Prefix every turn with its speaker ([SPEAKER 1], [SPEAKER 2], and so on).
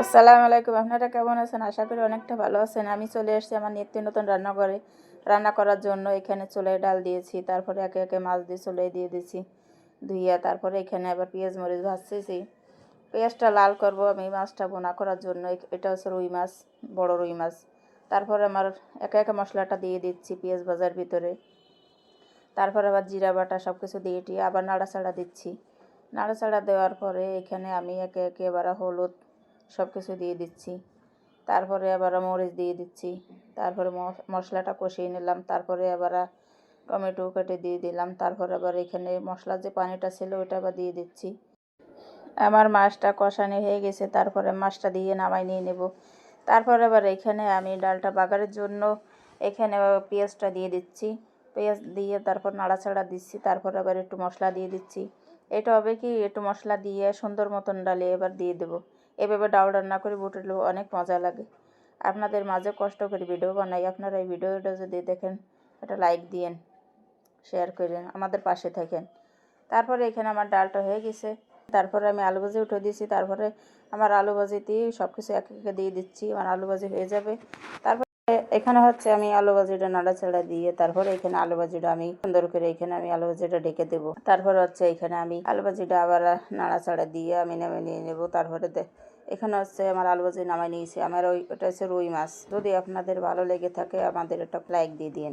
[SPEAKER 1] আসসালামু আলাইকুম। আপনারা কেমন আছেন? আশা করি অনেকটা ভালো আছেন। আমি চলে এসেছি আমার নিত্য নতুন রান্নাঘরে রান্না করার জন্য। এখানে চুলায় ডাল দিয়েছি, তারপরে একে একে মাছ দিয়ে চুলায় দিয়ে দিচ্ছি ধুইয়া। তারপরে এখানে আবার পেঁয়াজ মরিচ ভাজতেছি। পেঁয়াজটা লাল করব আমি মাছটা ভুনা করার জন্য। এটা হচ্ছে রুই মাছ, বড় রুই মাছ। তারপরে আমার একে একে মশলাটা দিয়ে দিচ্ছি পেঁয়াজ ভাজার ভিতরে। তারপরে আবার জিরা বাটা সব কিছু দিয়ে টিয়ে আবার নাড়াচাড়া দিচ্ছি। নাড়াচাড়া দেওয়ার পরে এখানে আমি একে একে এবার হলুদ সব কিছু দিয়ে দিচ্ছি। তারপরে আবার মরিচ দিয়ে দিচ্ছি। তারপরে মশলাটা কষিয়ে নিলাম। তারপরে আবার টমেটো কেটে দিয়ে দিলাম। তারপরে আবার এখানে মশলার যে পানিটা ছিল ওটা আবার দিয়ে দিচ্ছি। আমার মাছটা কষানো হয়ে গেছে। তারপরে মাছটা দিয়ে নামাই নিয়ে নেব। তারপরে আবার এখানে আমি ডালটা বাগারের জন্য এখানে পেঁয়াজটা দিয়ে দিচ্ছি। পেঁয়াজ দিয়ে তারপর নাড়াচাড়া দিচ্ছি। তারপর আবার একটু মশলা দিয়ে দিচ্ছি। এটা হবে কি, একটু মশলা দিয়ে সুন্দর মতন ডালে এবার দিয়ে দেবো। এভাবে ডাল রান্না করে বুটলে অনেক মজা লাগে। আপনাদের মাঝে কষ্ট করে ভিডিও বানাই। আপনারা এই ভিডিওটা যদি দেখেন একটা লাইক দিয়েন, শেয়ার করেন, আমাদের পাশে থাকেন। তারপরে এখানে আমার ডালটা হয়ে গেছে। তারপরে আমি আলু ভাজি উঠে দিয়েছি। তারপরে আমার আলু ভাজিতেই সব কিছু একে একে দিয়ে দিচ্ছি। আমার আলু ভাজি হয়ে যাবে। তারপরে এখানে হচ্ছে আমি আলু ভাজিটা নাড়াচাড়া দিয়ে তারপরে এখানে আলু ভাজিটা আমি সুন্দর করে এখানে আমি আলু ভাজিটা ঢেকে দেবো। তারপরে হচ্ছে এখানে আমি আলু ভাজিটা আবার নাড়াচাড়া দিয়ে আমি নামিয়ে নিয়ে নেবো। তারপরে এখানে হচ্ছে আমার আলু ভাজি নামাই নিয়েছি। আমার ওটা হচ্ছে রুই মাছ। যদি আপনাদের ভালো লেগে থাকে আমাদের একটা লাইক দিয়ে দিন।